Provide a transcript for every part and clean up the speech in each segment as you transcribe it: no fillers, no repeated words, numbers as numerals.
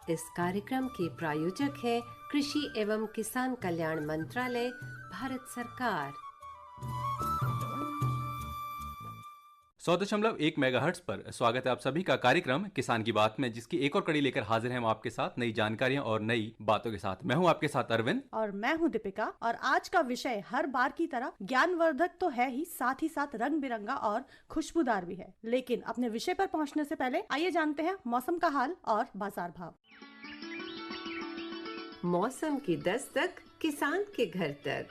इस कार्यक्रम के प्रायोजक है कृषि एवं किसान कल्याण मंत्रालय, भारत सरकार। 100.1 मेगाहर्ट्ज पर स्वागत है आप सभी का कार्यक्रम किसान की बात में, जिसकी एक और कड़ी लेकर हाजिर हैं हम आपके साथ नई जानकारियां और नई बातों के साथ। मैं हूं आपके साथ अरविंद और मैं हूं दीपिका। और आज का विषय हर बार की तरह ज्ञानवर्धक तो है ही, साथ ही साथ रंग बिरंगा और खुशबूदार भी है। लेकिन अपने विषय पर पहुंचने से पहले आइए जानते हैं मौसम का हाल और बाजार भाव। मौसम की दस्तक किसान के घर तक।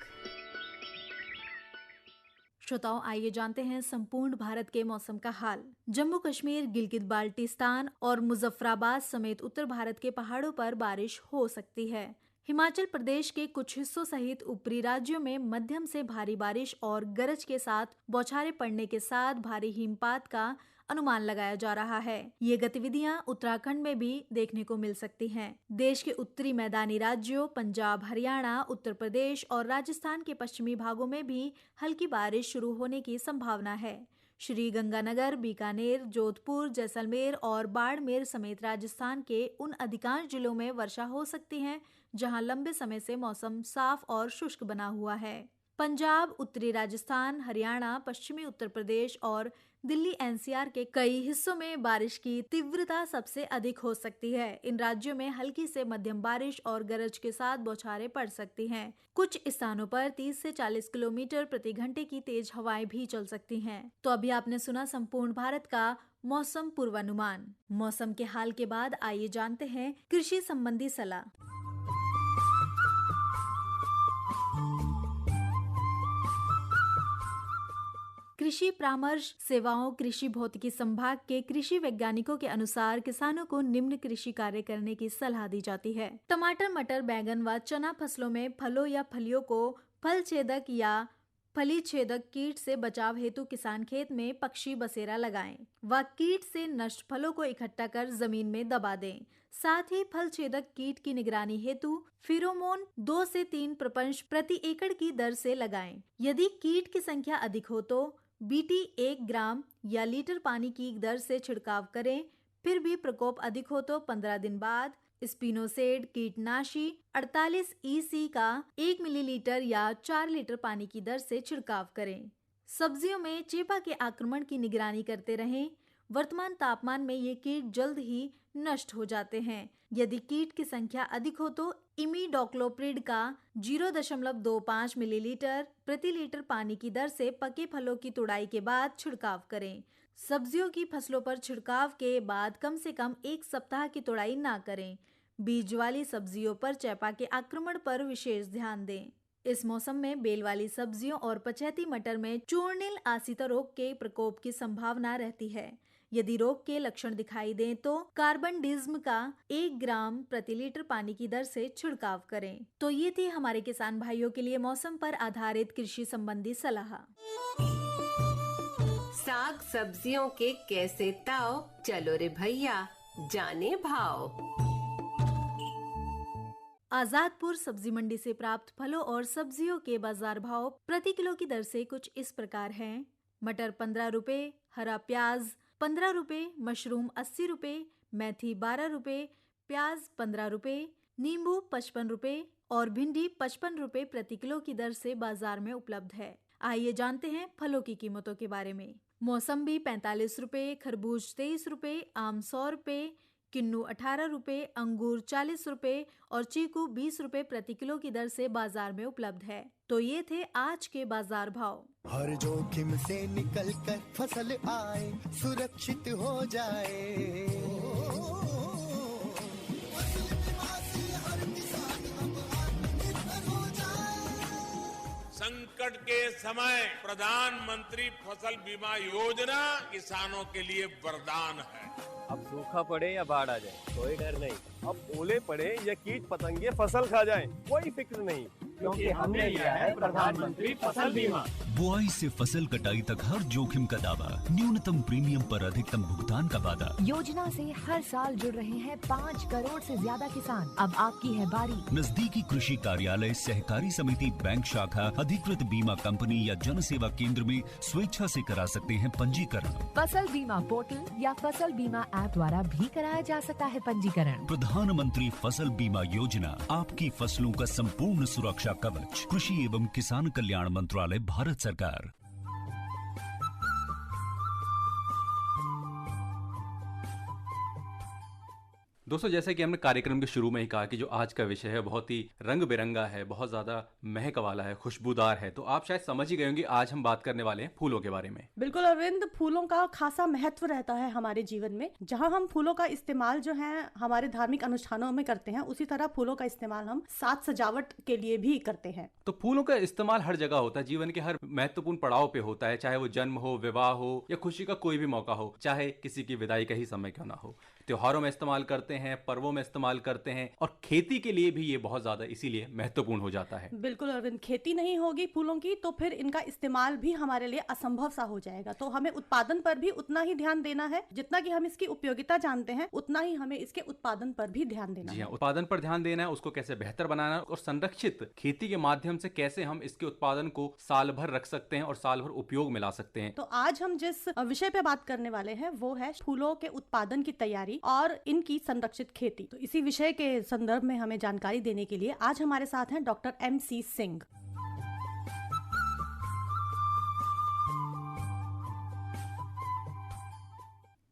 श्रोताओं, आइए जानते हैं संपूर्ण भारत के मौसम का हाल। जम्मू कश्मीर, गिलगित बाल्टिस्तान और मुजफ्फराबाद समेत उत्तर भारत के पहाड़ों पर बारिश हो सकती है। हिमाचल प्रदेश के कुछ हिस्सों सहित ऊपरी राज्यों में मध्यम से भारी बारिश और गरज के साथ बौछारें पड़ने के साथ भारी हिमपात का अनुमान लगाया जा रहा है। ये गतिविधियां उत्तराखंड में भी देखने को मिल सकती हैं। देश के उत्तरी मैदानी राज्यों पंजाब, हरियाणा, उत्तर प्रदेश और राजस्थान के पश्चिमी भागों में भी हल्की बारिश शुरू होने की संभावना है। श्री गंगानगर, बीकानेर, जोधपुर, जैसलमेर और बाड़मेर समेत राजस्थान के उन अधिकांश जिलों में वर्षा हो सकती है जहां लंबे समय से मौसम साफ और शुष्क बना हुआ है। पंजाब, उत्तरी राजस्थान, हरियाणा, पश्चिमी उत्तर प्रदेश और दिल्ली एनसीआर के कई हिस्सों में बारिश की तीव्रता सबसे अधिक हो सकती है। इन राज्यों में हल्की से मध्यम बारिश और गरज के साथ बौछारें पड़ सकती हैं। कुछ स्थानों पर 30 से 40 किलोमीटर प्रति घंटे की तेज हवाएं भी चल सकती हैं। तो अभी आपने सुना संपूर्ण भारत का मौसम पूर्वानुमान। मौसम के हाल के बाद आइए जानते हैं कृषि संबंधी सलाह। कृषि परामर्श सेवाओं कृषि भौतिकी संभाग के कृषि वैज्ञानिकों के अनुसार किसानों को निम्न कृषि कार्य करने की सलाह दी जाती है। टमाटर, मटर, बैंगन व चना फसलों में फलों या फलियों को फल छेदक या फली छेदक कीट से बचाव हेतु किसान खेत में पक्षी बसेरा लगाएं व कीट से नष्ट फलों को इकट्ठा कर जमीन में दबा दें। साथ ही फल छेदक कीट की निगरानी हेतु फेरोमोन 2 से 3 प्रपंच प्रति एकड़ की दर से लगाएं। यदि कीट की संख्या अधिक हो तो बीटी 1 ग्राम या लीटर पानी की दर से छिड़काव करें। फिर भी प्रकोप अधिक हो तो 15 दिन बाद स्पिनोसेड कीटनाशी 48 EC का 1 मिलीलीटर या 4 लीटर पानी की दर से छिड़काव करें। सब्जियों में चेपा के आक्रमण की निगरानी करते रहें। वर्तमान तापमान में ये कीट जल्द ही नष्ट हो जाते हैं। यदि कीट की संख्या अधिक हो तो इमीडोक्लोप्रिड का 0.25 मिलीलीटर प्रति लीटर पानी की दर से पके फलों की तुड़ाई के बाद छिड़काव करें। सब्जियों की फसलों पर छिड़काव के बाद कम से कम 1 सप्ताह की तुड़ाई ना करें। बीज वाली सब्जियों पर चेपा के आक्रमण पर विशेष ध्यान दें। इस मौसम में बेल वाली सब्जियों और पछेती मटर में चूर्णिल आसिता रोग के प्रकोप की संभावना रहती है। यदि रोग के लक्षण दिखाई दें तो कार्बनडिज्म का 1 ग्राम प्रति लीटर पानी की दर से छिड़काव करें। तो ये थी हमारे किसान भाइयों के लिए मौसम पर आधारित कृषि संबंधी सलाह। साग सब्जियों के कैसे ताव, चलो रे भैया जाने भाव। आजादपुर सब्जी मंडी से प्राप्त फलों और सब्जियों के बाजार भाव प्रति किलो की दर से कुछ इस प्रकार हैं। मटर 15 रुपए, हरा प्याज 15 रुपए, मशरूम 80 रुपए, मेथी 12 रुपए, प्याज 15 रुपए, नींबू 55 रुपए और भिंडी 55 रुपए प्रति किलो की दर से बाजार में उपलब्ध है। आइए जानते हैं फलों की कीमतों के बारे में। मौसम्बी 45 रुपए, खरबूज 23 रुपए, आम 100 रुपए, किन्नू 18 रुपए, अंगूर 40 रुपए और चीकू 20 रुपए प्रति किलो की दर से बाजार में उपलब्ध है। तो ये थे आज के बाजार भाव। हर जोखिम से निकल कर फसल आए, सुरक्षित हो जाए। फसल बीमा से हर किसान अब आत्मनिर्भर हो जाए। संकट के समय प्रधानमंत्री फसल बीमा योजना किसानों के लिए वरदान है। अब सूखा पड़े या बाढ़ आ जाए कोई डर नहीं, अब ओले पड़े या कीट पतंगे फसल खा जाएं कोई फिक्र नहीं, क्योंकि हमने लिया है प्रधानमंत्री फसल बीमा। बुआई से फसल कटाई तक हर जोखिम का दावा, न्यूनतम प्रीमियम पर अधिकतम भुगतान का वादा। योजना से हर साल जुड़ रहे हैं 5 करोड़ से ज्यादा किसान। अब आपकी है बारी। नजदीकी कृषि कार्यालय, सहकारी समिति, बैंक शाखा, अधिकृत बीमा कंपनी या जन सेवा केंद्र में स्वेच्छा से करा सकते हैं पंजीकरण। फसल बीमा पोर्टल या फसल बीमा ऐप द्वारा भी कराया जा सकता है पंजीकरण। प्रधानमंत्री फसल बीमा योजना, आपकी फसलों का संपूर्ण सुरक्षा कवच। कृषि एवं किसान कल्याण मंत्रालय, भारत सरकार। दोस्तों, जैसे कि हमने कार्यक्रम के शुरू में ही कहा कि जो आज का विषय है बहुत ही रंग बिरंगा है, बहुत ज़्यादा महक वाला है, खुशबूदार है। तो आप शायद समझ ही गए होंगे आज हम बात करने वाले हैं फूलों के बारे में। बिल्कुल अरविंद, फूलों का खासा महत्व रहता है हमारे जीवन में। जहां हम फूलों का इस्तेमाल जो है हमारे धार्मिक अनुष्ठानों में करते हैं, उसी तरह फूलों का इस्तेमाल हम साज सजावट के लिए भी करते हैं। तो फूलों का इस्तेमाल हर जगह होता है, जीवन के हर महत्वपूर्ण पड़ाव पे होता है, चाहे वो जन्म हो, विवाह हो या खुशी का कोई भी मौका हो, चाहे किसी की विदाई का ही समय क्यों ना हो। त्योहारों में इस्तेमाल करते हैं, पर्वों में इस्तेमाल करते हैं, और खेती के लिए भी ये बहुत ज्यादा इसीलिए महत्वपूर्ण हो जाता है। बिल्कुल अरविंद, खेती नहीं होगी फूलों की तो फिर इनका इस्तेमाल भी हमारे लिए असंभव सा हो जाएगा। तो हमें उत्पादन पर भी उतना ही ध्यान देना है, जितना कि हम इसकी उपयोगिता जानते हैं उतना ही हमें इसके उत्पादन पर भी ध्यान देना जी है। हाँ, उत्पादन पर ध्यान देना है, उसको कैसे बेहतर बनाना है और संरक्षित खेती के माध्यम से कैसे हम इसके उत्पादन को साल भर रख सकते हैं और साल भर उपयोग में ला सकते हैं। तो आज हम जिस विषय पे बात करने वाले हैं वो है फूलों के उत्पादन की तैयारी और इनकी संरक्षित खेती। तो इसी विषय के संदर्भ में हमें जानकारी देने के लिए आज हमारे साथ हैं डॉक्टर MC सिंह।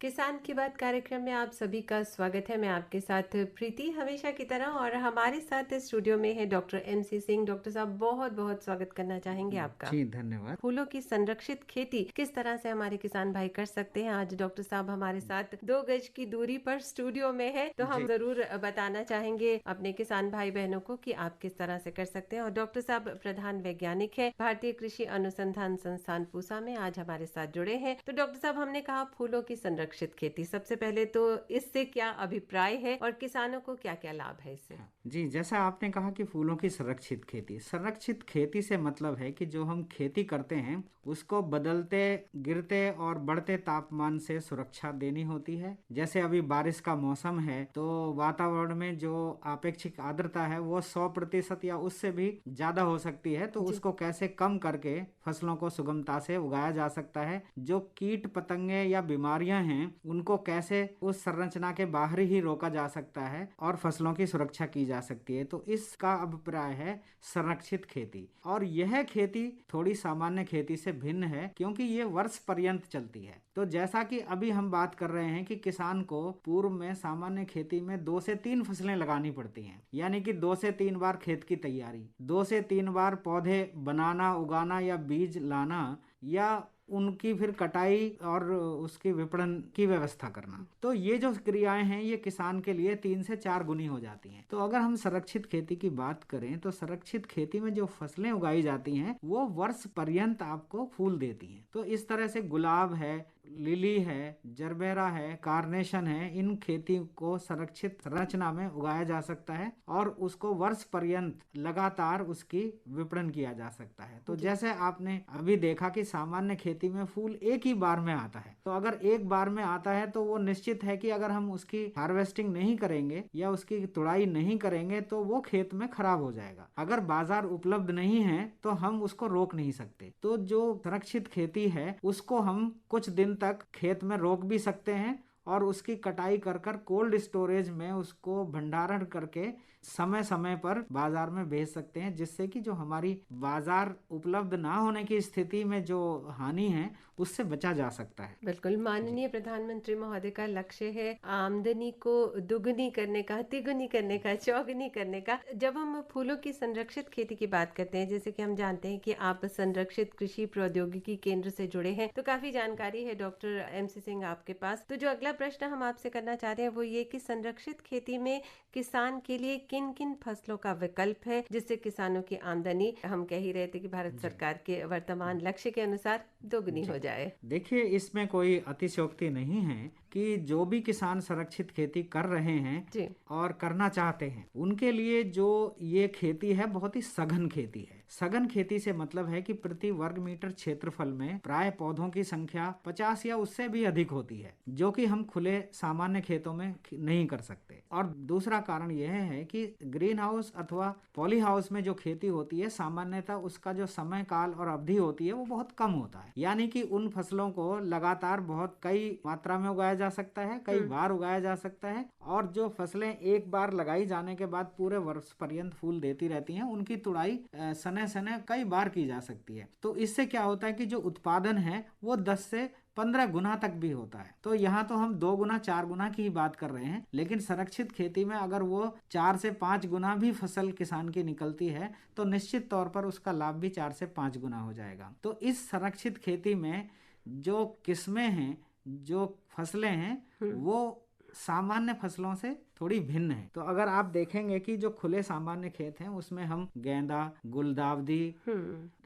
किसान की बात कार्यक्रम में आप सभी का स्वागत है। मैं आपके साथ प्रीति हमेशा की तरह, और हमारे साथ स्टूडियो में है डॉक्टर MC सिंह। डॉक्टर साहब, बहुत बहुत स्वागत करना चाहेंगे आपका। जी धन्यवाद। फूलों की संरक्षित खेती किस तरह से हमारे किसान भाई कर सकते हैं, आज डॉक्टर साहब हमारे साथ 2 गज की दूरी पर स्टूडियो में है, तो हम जरूर बताना चाहेंगे अपने किसान भाई बहनों को कि आप किस तरह से कर सकते हैं। और डॉक्टर साहब प्रधान वैज्ञानिक है भारतीय कृषि अनुसंधान संस्थान पूसा में, आज हमारे साथ जुड़े हैं। तो डॉक्टर साहब, हमने कहा फूलों की संरक्षित खेती, सबसे पहले तो इससे क्या अभिप्राय है और किसानों को क्या क्या लाभ है इससे? जी, जैसा आपने कहा कि फूलों की संरक्षित खेती से मतलब है कि जो हम खेती करते हैं उसको बदलते, गिरते और बढ़ते तापमान से सुरक्षा देनी होती है। जैसे अभी बारिश का मौसम है तो वातावरण में जो अपेक्षित आर्द्रता है वो 100% या उससे भी ज्यादा हो सकती है। तो उसको कैसे कम करके फसलों को सुगमता से उगाया जा सकता है। जो कीट पतंगे या बीमारियां हैं उनको कैसे उस संरचना के बाहर ही रोका जा सकता है और फसलों की सुरक्षा की जा सकती है। तो इसका अभिप्राय है संरक्षित खेती। और यह खेती थोड़ी सामान्य खेती से भिन्न है क्योंकि ये वर्ष पर्यंत चलती है। तो जैसा कि अभी हम बात कर रहे हैं कि किसान को पूर्व में सामान्य खेती में 2 से 3 फसलें लगानी पड़ती हैं, यानी कि 2 से 3 बार खेत की तैयारी, 2 से 3 बार पौधे बनाना, उगाना या बीज लाना, या उनकी फिर कटाई और उसकी विपणन की व्यवस्था करना। तो ये जो क्रियाएं हैं ये किसान के लिए 3 से 4 गुनी हो जाती हैं। तो अगर हम संरक्षित खेती की बात करें तो संरक्षित खेती में जो फसलें उगाई जाती हैं वो वर्ष पर्यंत आपको फूल देती हैं। तो इस तरह से गुलाब है, लिली है, जरबेरा है, कार्नेशन है, इन खेती को संरक्षित संरचना में उगाया जा सकता है और उसको वर्ष पर्यंत लगातार उसकी विपणन किया जा सकता है। तो जैसे आपने अभी देखा कि सामान्य खेती में फूल एक ही बार में आता है, तो अगर एक बार में आता है तो वो निश्चित है कि अगर हम उसकी हार्वेस्टिंग नहीं करेंगे या उसकी तुड़ाई नहीं करेंगे तो वो खेत में खराब हो जाएगा। अगर बाजार उपलब्ध नहीं है तो हम उसको रोक नहीं सकते। तो जो संरक्षित खेती है उसको हम कुछ दिन तक खेत में रोक भी सकते हैं और उसकी कटाई कर कोल्ड स्टोरेज में उसको भंडारण करके समय समय पर बाजार में भेज सकते हैं, जिससे कि जो हमारी बाजार उपलब्ध ना होने की स्थिति में जो हानि है उससे बचा जा सकता है। बिल्कुल, माननीय प्रधानमंत्री महोदय का लक्ष्य है आमदनी को दुगनी करने का, तिगुनी करने का, चौगुनी करने का। जब हम फूलों की संरक्षित खेती की बात करते हैं, जैसे कि हम जानते हैं कि आप संरक्षित कृषि प्रौद्योगिकी केंद्र से जुड़े हैं, तो काफी जानकारी है डॉक्टर MC सिंह आपके पास। तो जो अगला प्रश्न हम आपसे करना चाह रहे हैं वो ये कि संरक्षित खेती में किसान के लिए किन किन फसलों का विकल्प है जिससे किसानों की आमदनी, हम कह ही रहे थे कि भारत सरकार के वर्तमान लक्ष्य के अनुसार दोगुनी हो जाए। देखिए, इसमें कोई अतिशयोक्ति नहीं है कि जो भी किसान संरक्षित खेती कर रहे हैं और करना चाहते हैं उनके लिए जो ये खेती है बहुत ही सघन खेती है। सघन खेती से मतलब है कि प्रति वर्ग मीटर क्षेत्रफल में प्राय पौधों की संख्या 50 या उससे भी अधिक होती है, जो कि हम खुले सामान्य खेतों में नहीं कर सकते। और दूसरा कारण यह है कि ग्रीन हाउस अथवा पॉली हाउस में जो खेती होती है सामान्यतः उसका जो समय काल और अवधि होती है वो बहुत कम होता है, यानी कि उन फसलों को लगातार बहुत कई मात्रा में उगाया जा सकता है, कई बार उगाया जा सकता है, और जो फसलें एक बार लगाई जाने के बाद पूरे वर्ष पर्यंत फूल देती रहती हैं उनकी तुड़ाई समय समय कई बार की जा सकती है। तो इससे क्या होता है कि जो उत्पादन है वो 10 से 15 गुना तक भी होता है। तो यहाँ तो हम 2 गुना 4 गुना की ही बात कर रहे हैं, लेकिन संरक्षित खेती में अगर वो 4 से 5 गुना भी फसल किसान की निकलती है तो निश्चित तौर पर उसका लाभ भी 4 से 5 गुना हो जाएगा। तो इस संरक्षित खेती में जो किस्में हैं, जो फसलें हैं, वो सामान्य फसलों से थोड़ी भिन्न है। तो अगर आप देखेंगे कि जो खुले सामान्य खेत हैं उसमें हम गेंदा, गुलदावदी,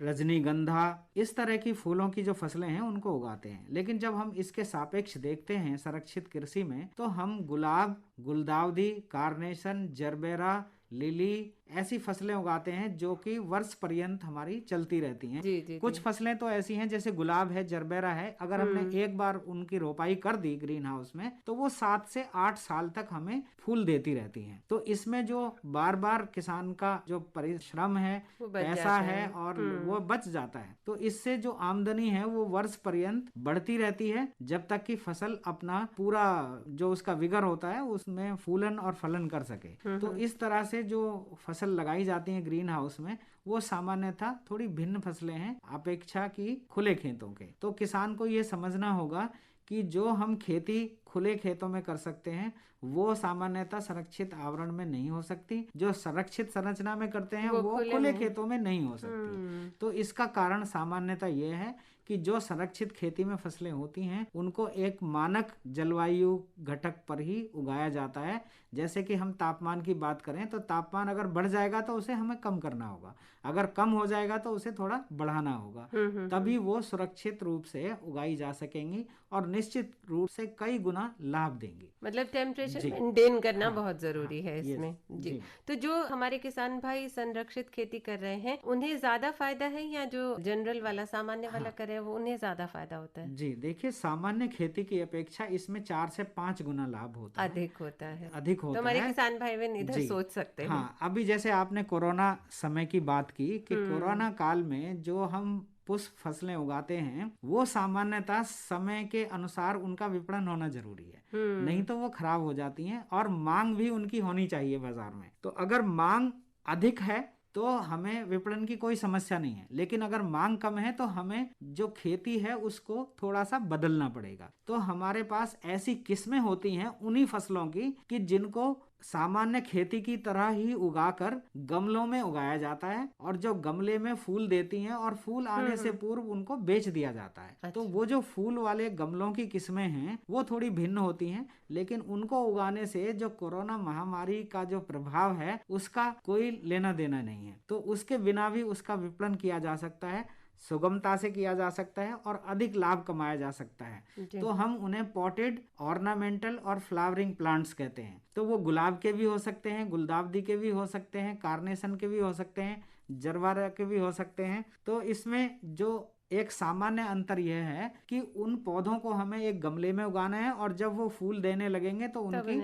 रजनीगंधा, इस तरह की फूलों की जो फसलें हैं उनको उगाते हैं। लेकिन जब हम इसके सापेक्ष देखते हैं संरक्षित कृषि में, तो हम गुलाब, गुलदावदी, कार्नेशन, जरबेरा, लिली ऐसी फसलें उगाते हैं जो कि वर्ष पर्यंत हमारी चलती रहती हैं। जी, कुछ फसलें तो ऐसी हैं जैसे गुलाब है, जरबेरा है, अगर हमने एक बार उनकी रोपाई कर दी ग्रीन हाउस में तो वो 7 से 8 साल तक हमें फूल देती रहती हैं। तो इसमें जो बार बार किसान का जो परिश्रम है, पैसा है और वो बच जाता है, तो इससे जो आमदनी है वो वर्ष पर्यंत बढ़ती रहती है जब तक कि फसल अपना पूरा जो उसका विगर होता है उसमें फूलन और फलन कर सके। तो इस तरह से जो फसल लगाई जाती है ग्रीन हाउस में वो सामान्यतः थोड़ी भिन्न फसलें हैं अपेक्षा की खुले खेतों के। तो किसान को ये समझना होगा कि जो हम खेती खुले खेतों में कर सकते हैं वो सामान्यतः संरक्षित आवरण में नहीं हो सकती, जो संरक्षित संरचना में करते हैं वो खुले खेतों में नहीं हो सकती। तो इसका कारण सामान्यतः ये है कि जो संरक्षित खेती में फसलें होती हैं उनको एक मानक जलवायु घटक पर ही उगाया जाता है। जैसे कि हम तापमान की बात करें तो तापमान अगर बढ़ जाएगा तो उसे हमें कम करना होगा, अगर कम हो जाएगा तो उसे थोड़ा बढ़ाना होगा, तभी वो सुरक्षित रूप से उगाई जा सकेंगी और निश्चित रूप से कई गुना लाभ देंगी। मतलब टेम्परेचर मेंटेन करना बहुत जरूरी है इसमें। जी। तो जो हमारे किसान भाई संरक्षित खेती कर रहे हैं उन्हें ज्यादा फायदा है या जो जनरल वाला सामान्य वाला कर रहे हैं वो उन्हें ज्यादा फायदा होता है? जी देखिए, सामान्य खेती की अपेक्षा इसमें 4 से 5 गुना लाभ होता है, अधिक होता है। तो हमारे किसान भाई बहन इधर सोच सकते हैं। हाँ, अभी जैसे आपने कोरोना समय की बात की कि कोरोना काल में जो हम पुष्प फसलें उगाते हैं वो सामान्यतः समय के अनुसार उनका विपणन होना जरूरी है, नहीं तो वो खराब हो जाती हैं और मांग भी उनकी होनी चाहिए बाजार में। तो अगर मांग अधिक है तो हमें विपणन की कोई समस्या नहीं है, लेकिन अगर मांग कम है तो हमें जो खेती है उसको थोड़ा सा बदलना पड़ेगा। तो हमारे पास ऐसी किस्में होती हैं उन्हीं फसलों की कि जिनको सामान्य खेती की तरह ही उगाकर गमलों में उगाया जाता है और जो गमले में फूल देती हैं और फूल आने से पूर्व उनको बेच दिया जाता है। अच्छा। तो वो जो फूल वाले गमलों की किस्में हैं वो थोड़ी भिन्न होती हैं, लेकिन उनको उगाने से जो कोरोना महामारी का जो प्रभाव है उसका कोई लेना देना नहीं है। तो उसके बिना भी उसका विपणन किया जा सकता है, सुगमता से किया जा सकता है और अधिक लाभ कमाया जा सकता है। तो हम उन्हें पॉटेड, ऑर्नामेंटल और फ्लावरिंग प्लांट्स कहते हैं। तो वो गुलाब के भी हो सकते हैं, गुलदावदी के भी हो सकते हैं, कार्नेशन के भी हो सकते हैं, जरबेरा के भी हो सकते हैं। तो इसमें जो एक सामान्य अंतर यह है कि उन पौधों को हमें एक गमले में उगाना है और जब वो फूल देने लगेंगे तो उनकी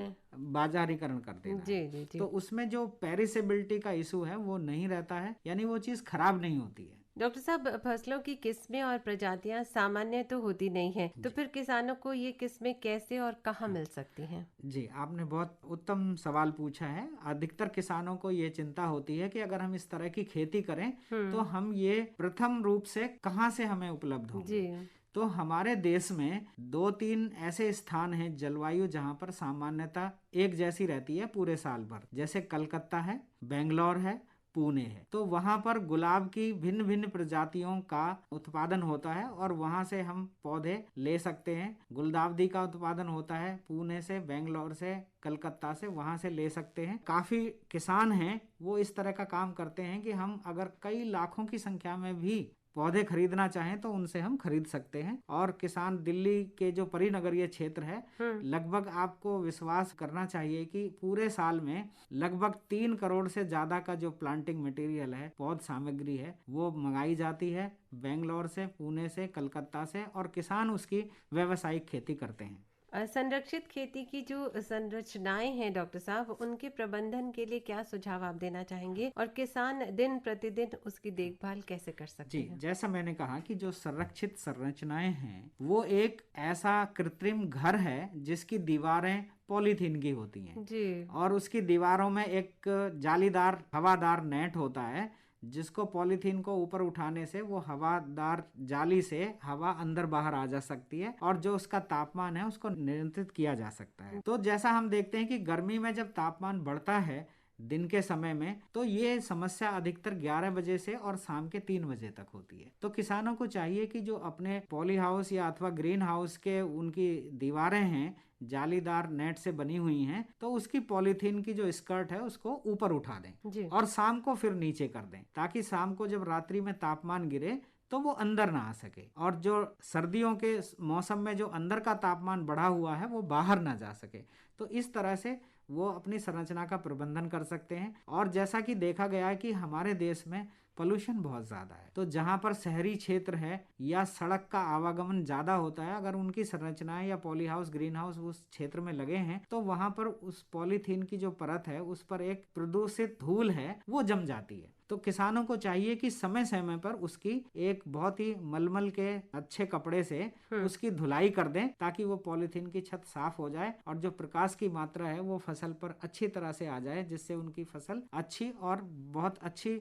बाजारीकरण कर देना है। तो उसमें जो पेरिसेबिलिटी का इशू है वो नहीं रहता है, यानी वो चीज खराब नहीं होती है। डॉक्टर साहब, फसलों की किस्में और प्रजातियां सामान्य तो होती नहीं है, तो फिर किसानों को ये किस्में कैसे और कहाँ मिल सकती हैं? जी, आपने बहुत उत्तम सवाल पूछा है। अधिकतर किसानों को ये चिंता होती है कि अगर हम इस तरह की खेती करें तो हम ये प्रथम रूप से कहाँ से हमें उपलब्ध होंगे। तो हमारे देश में 2-3 ऐसे स्थान हैं जलवायु जहाँ पर सामान्यतः एक जैसी रहती है पूरे साल भर, जैसे कलकत्ता है, बेंगलोर है, पुणे है। तो वहाँ पर गुलाब की भिन्न भिन्न प्रजातियों का उत्पादन होता है और वहाँ से हम पौधे ले सकते हैं। गुलदावदी का उत्पादन होता है पुणे से, बेंगलोर से, कलकत्ता से, वहाँ से ले सकते हैं। काफ़ी किसान हैं वो इस तरह का काम करते हैं कि हम अगर कई लाखों की संख्या में भी पौधे खरीदना चाहें तो उनसे हम खरीद सकते हैं। और किसान दिल्ली के जो परिनगरीय क्षेत्र है, लगभग आपको विश्वास करना चाहिए कि पूरे साल में लगभग 3 करोड़ से ज्यादा का जो प्लांटिंग मटेरियल है, पौध सामग्री है, वो मंगाई जाती है बेंगलोर से, पुणे से, कलकत्ता से, और किसान उसकी व्यावसायिक खेती करते हैं। संरक्षित खेती की जो संरचनाएं हैं डॉक्टर साहब, उनके प्रबंधन के लिए क्या सुझाव आप देना चाहेंगे और किसान दिन प्रतिदिन उसकी देखभाल कैसे कर सकते हैं? जैसा मैंने कहा कि जो संरक्षित संरचनाएं हैं वो एक ऐसा कृत्रिम घर है जिसकी दीवारें पॉलीथीन की होती हैं जी। और उसकी दीवारों में एक जालीदार हवादार नेट होता है, जिसको पॉलीथीन को ऊपर उठाने से वो हवादार जाली से हवा अंदर बाहर आ जा सकती है और जो उसका तापमान है उसको नियंत्रित किया जा सकता है। तो जैसा हम देखते हैं कि गर्मी में जब तापमान बढ़ता है दिन के समय में, तो ये समस्या अधिकतर 11 बजे से और शाम के 3 बजे तक होती है। तो किसानों को चाहिए कि जो अपने पॉली हाउस या अथवा ग्रीन हाउस के उनकी दीवारें हैं जालीदार नेट से बनी हुई हैं, तो उसकी पॉलीथीन की जो स्कर्ट है उसको ऊपर उठा दें और शाम को फिर नीचे कर दें, ताकि शाम को जब रात्रि में तापमान गिरे तो वो अंदर ना आ सके और जो सर्दियों के मौसम में जो अंदर का तापमान बढ़ा हुआ है वो बाहर ना जा सके। तो इस तरह से वो अपनी संरचना का प्रबंधन कर सकते हैं। और जैसा कि देखा गया है कि हमारे देश में पोल्यूशन बहुत ज़्यादा है, तो जहाँ पर शहरी क्षेत्र है या सड़क का आवागमन ज़्यादा होता है, अगर उनकी संरचनाएं या पॉली हाउस ग्रीन हाउस उस क्षेत्र में लगे हैं तो वहाँ पर उस पॉलीथीन की जो परत है उस पर एक प्रदूषित धूल है वो जम जाती है। तो किसानों को चाहिए कि समय समय पर उसकी एक बहुत ही मलमल के अच्छे कपड़े से उसकी धुलाई कर दें, ताकि वो पॉलीथीन की छत साफ हो जाए और जो प्रकाश की मात्रा है वो फसल पर अच्छी तरह से आ जाए, जिससे उनकी फसल अच्छी और बहुत अच्छी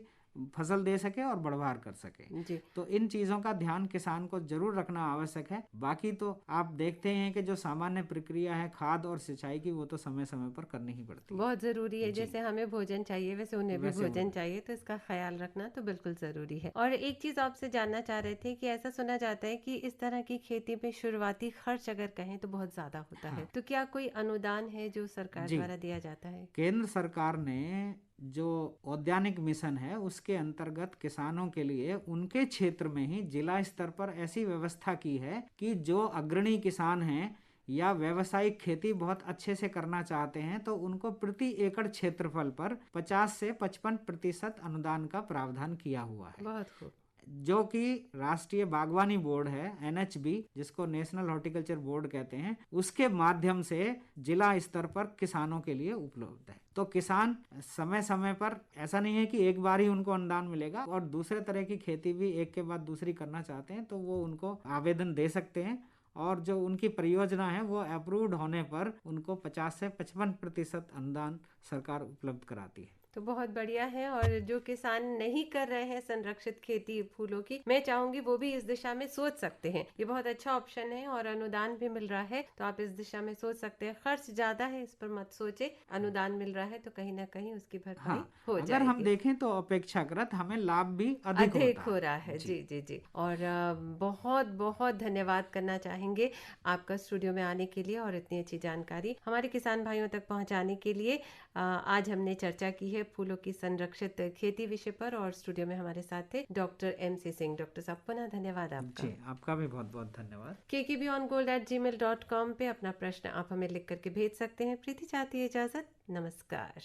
फसल दे सके और बढ़वार कर सके जी। तो इन चीजों का ध्यान किसान को जरूर रखना आवश्यक है। बाकी तो आप देखते हैं कि जो सामान्य प्रक्रिया है खाद और सिंचाई की, वो तो समय समय पर करनी ही पड़ती है, बहुत जरूरी है। जैसे हमें भोजन चाहिए वैसे उन्हें भी भोजन चाहिए, तो इसका ख्याल रखना तो बिल्कुल जरूरी है। और एक चीज आपसे जानना चाह रहे थे कि ऐसा सुना जाता है कि इस तरह की खेती में शुरुआती खर्च अगर कहें तो बहुत ज्यादा होता है, तो क्या कोई अनुदान है जो सरकार द्वारा दिया जाता है? केंद्र सरकार ने जो औद्यानिक मिशन है उसके अंतर्गत किसानों के लिए उनके क्षेत्र में ही जिला स्तर पर ऐसी व्यवस्था की है कि जो अग्रणी किसान हैं या व्यावसायिक खेती बहुत अच्छे से करना चाहते हैं तो उनको प्रति एकड़ क्षेत्रफल पर 50 से 55% अनुदान का प्रावधान किया हुआ है। बहुत खूब। जो कि राष्ट्रीय बागवानी बोर्ड है NHB, जिसको नेशनल हॉर्टिकल्चर बोर्ड कहते हैं, उसके माध्यम से जिला स्तर पर किसानों के लिए उपलब्ध है। तो किसान समय समय पर, ऐसा नहीं है कि एक बार ही उनको अनुदान मिलेगा, और दूसरे तरह की खेती भी एक के बाद दूसरी करना चाहते हैं तो वो उनको आवेदन दे सकते हैं और जो उनकी परियोजना है वो अप्रूव्ड होने पर उनको 50 से 55% अनुदान सरकार उपलब्ध कराती है। तो बहुत बढ़िया है। और जो किसान नहीं कर रहे हैं संरक्षित खेती फूलों की, मैं चाहूंगी वो भी इस दिशा में सोच सकते हैं। ये बहुत अच्छा ऑप्शन है और अनुदान भी मिल रहा है, तो आप इस दिशा में सोच सकते हैं। खर्च ज्यादा है इस पर मत सोचे, अनुदान मिल रहा है तो कहीं ना कहीं उसकी भरपाई हो जाएगी। अगर हम देखें तो अपेक्षाकृत हमें लाभ भी अधिक हो रहा है। जी जी जी। और बहुत बहुत धन्यवाद करना चाहेंगे आपका स्टूडियो में आने के लिए और इतनी अच्छी जानकारी हमारे किसान भाइयों तक पहुंचाने के लिए। आज हमने चर्चा की है फूलों की संरक्षित खेती विषय पर और स्टूडियो में हमारे साथ थे डॉक्टर MC सिंह। डॉक्टर साहब पुनः धन्यवाद आपका। जी, आपका भी बहुत बहुत धन्यवाद। kkbongold@gmail.com पे अपना प्रश्न आप हमें लिख करके भेज सकते हैं। प्रीति चाहती है इजाजत, नमस्कार।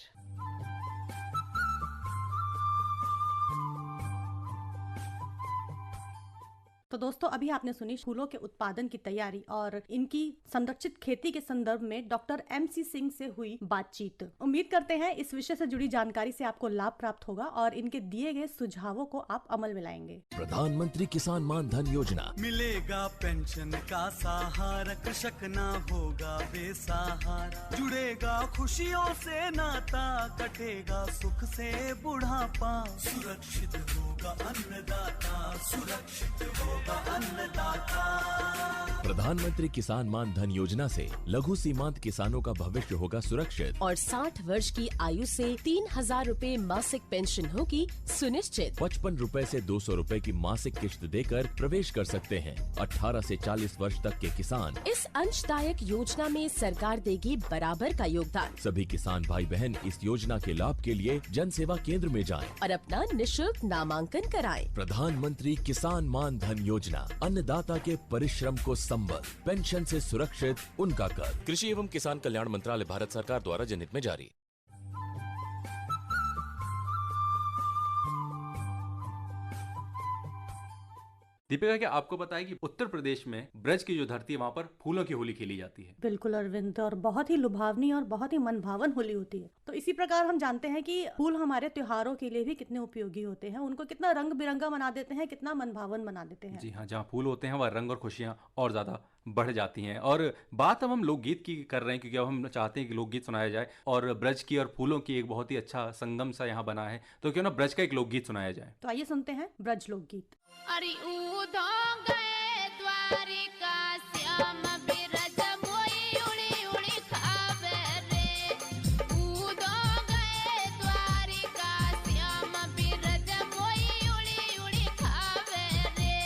तो दोस्तों अभी आपने सुनी फूलों के उत्पादन की तैयारी और इनकी संरक्षित खेती के संदर्भ में डॉक्टर MC सिंह से हुई बातचीत। उम्मीद करते हैं इस विषय से जुड़ी जानकारी से आपको लाभ प्राप्त होगा और इनके दिए गए सुझावों को आप अमल में लाएंगे। प्रधानमंत्री किसान मान धन योजना, मिलेगा पेंशन का सहारा, कृषक ना होगा बेसहारा, जुड़ेगा खुशियों से नाता, कटेगा सुख से बुढ़ापा, सुरक्षित होगा अन्नदाता, सुरक्षित होगा होगा अन्नदाता। प्रधानमंत्री किसान मान धन योजना से लघु सीमांत किसानों का भविष्य होगा सुरक्षित और 60 वर्ष की आयु से 3,000 रूपए मासिक पेंशन होगी सुनिश्चित। 55 रूपए से 200 रूपए की मासिक किश्त देकर प्रवेश कर सकते हैं। 18 से 40 वर्ष तक के किसान इस अंशदायक योजना में सरकार देगी बराबर का योगदान। सभी किसान भाई बहन इस योजना के लाभ के लिए जन सेवा केंद्र में जाएं। और अपना निशुल्क नामांकन कराएं। प्रधानमंत्री किसान मान धन योजना, अन्नदाता के परिश्रम को संबल, पेंशन से सुरक्षित उनका कर। कृषि एवं किसान कल्याण मंत्रालय, भारत सरकार द्वारा जनहित में जारी। दीपिका, क्या आपको पता है कि उत्तर प्रदेश में ब्रज की जो धरती है वहाँ पर फूलों की होली खेली जाती है? बिल्कुल अरविंद, और बहुत ही लुभावनी और बहुत ही मनभावन होली होती है। तो इसी प्रकार हम जानते हैं कि फूल हमारे त्योहारों के लिए भी कितने उपयोगी होते हैं, उनको कितना रंग बिरंगा बना देते हैं, कितना मनभावन बना देते हैं। जी हाँ, जहाँ फूल होते हैं वहाँ रंग और खुशियाँ और ज्यादा बढ़ जाती हैं। और बात अब हम लोकगीत की कर रहे हैं, क्योंकि अब हम चाहते हैं कि लोकगीत सुनाया जाए, और ब्रज की और फूलों की एक बहुत ही अच्छा संगम सा यहाँ बना है, तो क्यों ना ब्रज का एक लोकगीत सुनाया जाए। तो आइए सुनते हैं ब्रज लोकगीत। अरे ऊधो गए द्वारिका श्याम बिरज मोई उड़ी उड़ी खावे रे। ऊधो गए द्वारिका श्याम बिरज मोई उड़ी उड़ी खावे रे।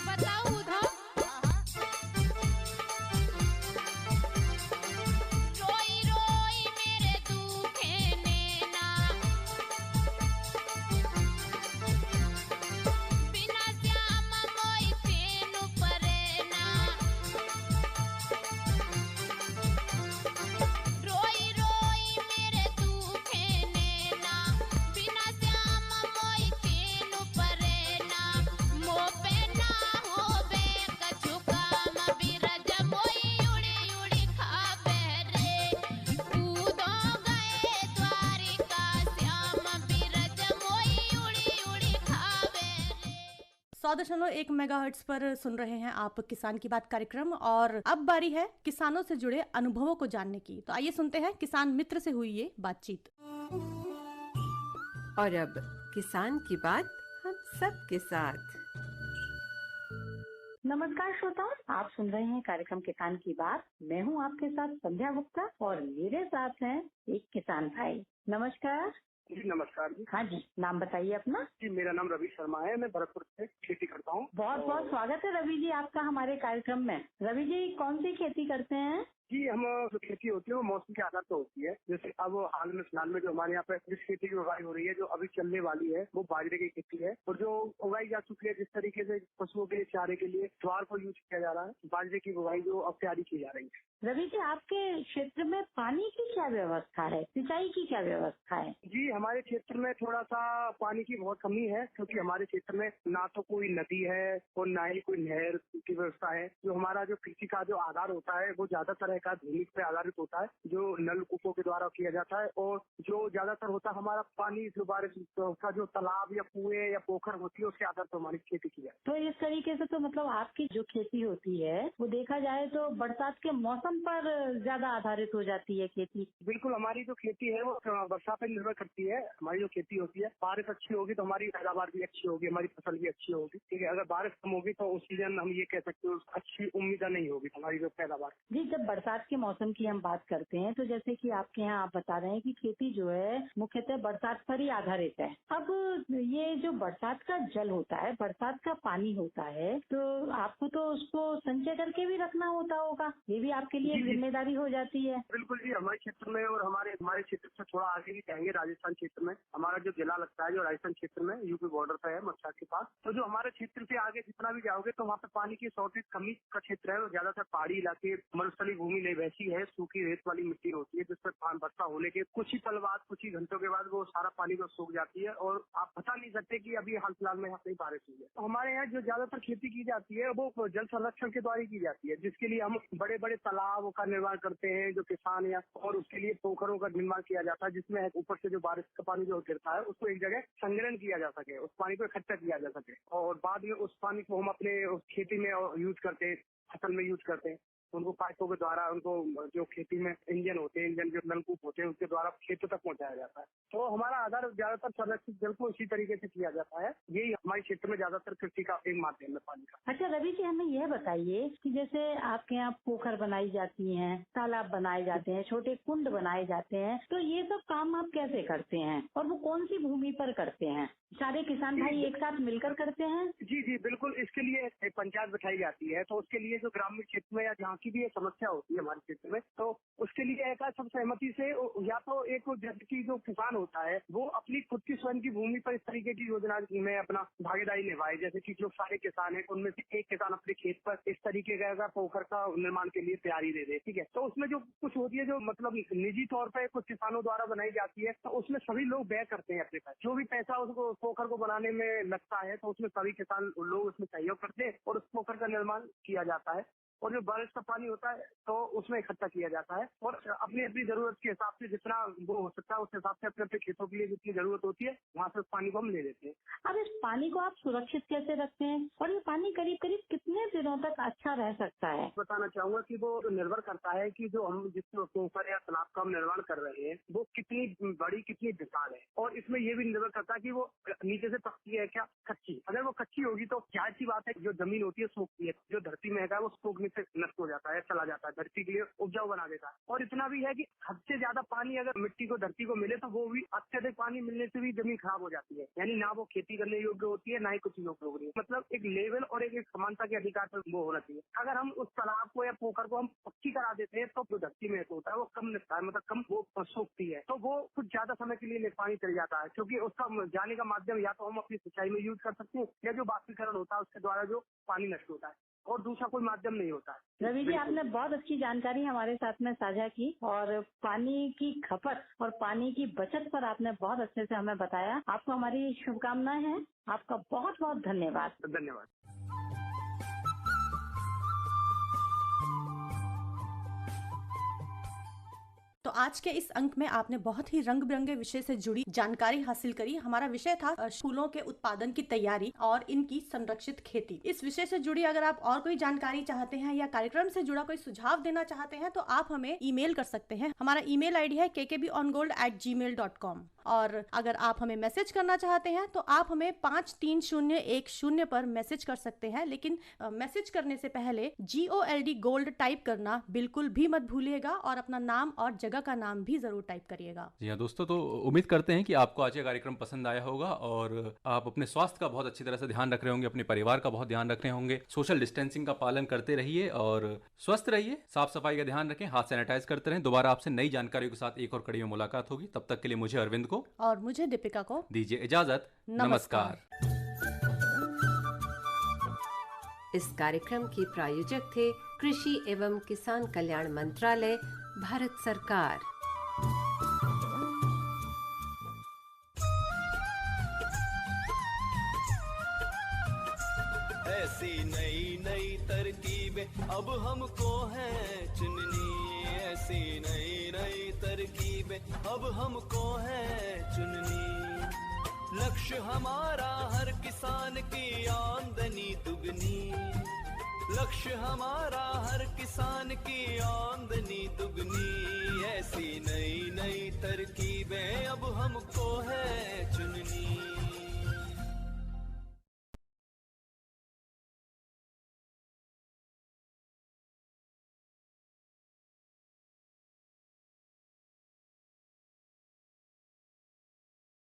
बताओ उधो रोई रोई मेरे दुखे नैना, बिना श्याम मोई तेनु परेना। रोई रोई मेरे दुखे नैना, बिना श्याम मोई तेनु परेना। मो पे ना होबे कछु काम बिरज मोई उड़ी उड़ी खावे रे। ऊधो गए द्वारिका श्याम बिरज मोई उड़ी उड़ी खावे रे। 100.1 मेगाहर्ट्ज पर सुन रहे हैं आप किसान की बात कार्यक्रम, और अब बारी है किसानों से जुड़े अनुभवों को जानने की। तो आइए सुनते हैं किसान मित्र से हुई ये बातचीत। और अब किसान की बात हम सब के साथ। नमस्कार श्रोताओं, आप सुन रहे हैं कार्यक्रम किसान की बात। मैं हूं आपके साथ संध्या गुप्ता और मेरे साथ हैं एक किसान भाई। नमस्कार जी। नमस्कार जी। हाँ जी, नाम बताइए अपना। जी, मेरा नाम रवि शर्मा है, मैं भरतपुर से खेती करता हूँ। बहुत बहुत स्वागत है रवि जी आपका हमारे कार्यक्रम में। रवि जी कौन सी खेती करते हैं? जी, हम जो खेती होती है वो मौसम के आधार पर होती है। जैसे अब हाल में फिलहाल में जो हमारे यहाँ पे जिस खेती की उगाई हो रही है, जो अभी चलने वाली है, वो बाजरे की खेती है। और जो उगाई जा चुकी है, जिस तरीके से पशुओं के चारे के लिए ज्वार को यूज किया जा रहा है, बाजरे की उगाई जो अब तैयारी की जा रही है। रवि जी आपके क्षेत्र में पानी की क्या व्यवस्था है, सिंचाई की क्या व्यवस्था है? जी, हमारे क्षेत्र में थोड़ा सा पानी की बहुत कमी है, क्योंकि हमारे क्षेत्र में ना तो कोई नदी है और ना ही कोई नहर की व्यवस्था है। जो हमारा जो कृषि का जो आधार होता है वो ज्यादातर है भूमि पे आधारित होता है, जो नलकूपों के द्वारा किया जाता है। और जो ज्यादातर होता है हमारा पानी जो बारिश का जो तालाब या कुएं या पोखर होती है, उसके आधार पर हमारी खेती की जाए। तो इस तरीके से तो मतलब आपकी जो खेती होती है वो देखा जाए तो बरसात के मौसम पर ज्यादा आधारित हो जाती है खेती। बिल्कुल, हमारी जो खेती है वो वर्षा पर निर्भर करती है। हमारी जो खेती होती है, बारिश अच्छी होगी तो हमारी पैदावार भी अच्छी होगी, हमारी फसल भी अच्छी होगी। ठीक है, अगर बारिश कम होगी तो उस सीजन हम ये कह सकते हैं अच्छी उम्मीद नहीं होगी हमारी जो पैदावार। जी, जब बरसात के मौसम की हम बात करते हैं तो जैसे कि आपके यहाँ आप बता रहे हैं कि खेती जो है मुख्यतः बरसात पर ही आधारित है। अब ये जो बरसात का जल होता है, बरसात का पानी होता है, तो आपको तो उसको संचय करके भी रखना होता होगा, ये भी आपके लिए जिम्मेदारी हो जाती है। बिल्कुल जी, हमारे क्षेत्र में और हमारे क्षेत्र से थोड़ा आगे भी जाएंगे, राजस्थान क्षेत्र में हमारा जो जिला लगता है, जो राजस्थान क्षेत्र में यूपी बॉर्डर पे है, मच्छा के पास। तो जो हमारे क्षेत्र से आगे जितना भी जाओगे तो वहाँ पे पानी की शॉर्टेज कमी का क्षेत्र है, वो ज्यादातर पहाड़ी इलाके, मरुस्थलीय भूमि भूमि नहीं वैसी है, सूखी रेत वाली मिट्टी होती है जिस पर वर्षा होने के कुछ ही पल बाद, कुछ ही घंटों के बाद वो सारा पानी को सूख जाती है और आप बता नहीं सकते कि अभी हाल फिलहाल में यहाँ कहीं बारिश हुई है। तो हमारे यहाँ जो ज्यादातर खेती की जाती है वो जल संरक्षण के द्वारा की जाती है, जिसके लिए हम बड़े बड़े तालाबों का निर्माण करते हैं जो किसान या और उसके लिए पोखरों का निर्माण किया जाता है, जिसमें ऊपर से जो बारिश का पानी जो गिरता है उसको एक जगह संग्रहण किया जा सके, उस पानी को इकट्ठा किया जा सके और बाद में उस पानी को हम अपने खेती में यूज करते हैं, फसल में यूज करते हैं। उनको पाइपों के द्वारा उनको जो खेती में इंजन होते हैं, इंजन जो नलकूप होते हैं उसके द्वारा खेतों तक पहुंचाया जाता है। तो हमारा आधार ज्यादातर संरक्षित जल को इसी तरीके से किया जाता है। यही हमारे क्षेत्र में ज्यादातर कृषि का एक माध्यम है पानी का। अच्छा रवि जी, हमें यह बताइए कि जैसे आपके यहाँ पोखर बनाई जाती हैं, तालाब बनाए जाते हैं, छोटे कुंड बनाए जाते हैं, तो ये सब काम आप कैसे करते हैं और वो कौन सी भूमि पर करते हैं? सारे किसान भाई एक साथ मिलकर करते हैं? जी बिल्कुल, इसके लिए एक पंचायत बैठाई जाती है। तो उसके लिए जो ग्रामीण क्षेत्र में या जहाँ की भी समस्या होती है हमारे क्षेत्र में, तो उसके लिए एक सब सहमति से या तो एक की जो किसान होता है वो अपनी खुद की स्वयं की भूमि पर इस तरीके की योजना में अपना भागीदारी निभाए। जैसे कि जो सारे किसान है उनमें से एक किसान अपने खेत पर इस तरीके का पोखर का निर्माण के लिए तैयारी दे दे, ठीक है। तो उसमें जो कुछ होती है जो मतलब निजी तौर पर कुछ किसानों द्वारा बनाई जाती है, तो उसमें सभी लोग व्यय करते हैं अपने पास जो भी पैसा उसको पोखर को बनाने में लगता है, तो उसमें सभी किसान लोग उसमें सहयोग करते हैं और उस पोखर का निर्माण किया जाता है। और जो बारिश का पानी होता है तो उसमें इकट्ठा किया जाता है और अपनी अपनी जरूरत के हिसाब से जितना वो हो सकता है उस हिसाब से अपने अपने खेतों के लिए जितनी जरूरत होती है वहाँ से उस पानी को हम ले लेते हैं। अब इस पानी को आप सुरक्षित कैसे रखते हैं और ये पानी करीब करीब कितने दिनों तक अच्छा रह सकता है? बताना चाहूंगा कि वो निर्भर करता है कि जो हम जिस पोखर या तालाब का हम निर्माण कर रहे हैं वो कितनी बड़ी कितनी विशाल है, और इसमें ये भी निर्भर करता है कि वो नीचे से पक्की है क्या कच्ची। अगर वो कच्ची होगी तो जाहिर सी बात है जो जमीन होती है सूखती है, जो धरती में है वो सूखने से नष्ट हो जाता है, चला जाता है, धरती के लिए उपजाऊ बना देता है। और इतना भी है कि हद से ज्यादा पानी अगर मिट्टी को धरती को मिले तो वो भी अत्यधिक पानी मिलने से भी जमीन खराब हो जाती है, यानी ना वो खेती करने योग्य होती है ना ही कुछ योग्य हो रही है। मतलब एक लेवल और एक समानता के अधिकार पर वो होना चाहिए। अगर हम उस तालाब को या पोखर को हम पक्की करा देते हैं तो जो धरती में होता है वो कम निकलता है, मतलब कम वो सूखती है, तो वो कुछ ज्यादा समय के लिए पानी चल जाता है, क्योंकि उसका जाने का माध्यम या तो हम अपनी सिंचाई में यूज कर सकते हैं या जो बाष्पीकरण होता है उसके द्वारा जो पानी नष्ट होता है, और दूसरा कोई माध्यम नहीं होता है। रवि जी, आपने बहुत अच्छी जानकारी हमारे साथ में साझा की और पानी की खपत और पानी की बचत पर आपने बहुत अच्छे से हमें बताया। आपको हमारी शुभकामनाएं हैं। आपका बहुत बहुत धन्यवाद। धन्यवाद। तो आज के इस अंक में आपने बहुत ही रंग बिरंगे विषय से जुड़ी जानकारी हासिल करी। हमारा विषय था फूलों के उत्पादन की तैयारी और इनकी संरक्षित खेती। इस विषय से जुड़ी अगर आप और कोई जानकारी चाहते हैं या कार्यक्रम से जुड़ा कोई सुझाव देना चाहते हैं तो आप हमें ईमेल कर सकते हैं। हमारा ईमेल आईडी है kkbongold@gmail.com। और अगर आप हमें मैसेज करना चाहते हैं तो आप हमें 53010 पर मैसेज कर सकते हैं, लेकिन मैसेज करने से पहले GOLD गोल्ड टाइप करना बिल्कुल भी मत भूलिएगा और अपना नाम और जगह का नाम भी जरूर टाइप करिएगा। जी हाँ दोस्तों, तो उम्मीद करते हैं कि आपको आज का कार्यक्रम पसंद आया होगा और आप अपने स्वास्थ्य का बहुत अच्छी तरह से ध्यान रख रहे होंगे, अपने परिवार का बहुत ध्यान रख रहे होंगे, सोशल डिस्टेंसिंग का पालन करते रहिए और स्वस्थ रहिए, साफ सफाई का ध्यान रखें, हाथ सैनिटाइज करते रहें। दोबारा आपसे नई जानकारियों के साथ एक और कड़ी में मुलाकात होगी। तब तक के लिए मुझे अरविंद को और मुझे दीपिका को दीजिए इजाजत। नमस्कार। इस कार्यक्रम के प्रायोजक थे कृषि एवं किसान कल्याण मंत्रालय, भारत सरकार। ऐसी नई नई तरकीबें अब हमको है चुननी, ऐसी नई नई तरकीबें अब हमको है चुननी। लक्ष्य हमारा हर किसान की आमदनी दुगनी, लक्ष्य हमारा हर किसान की आमदनी दुगनी। ऐसी नई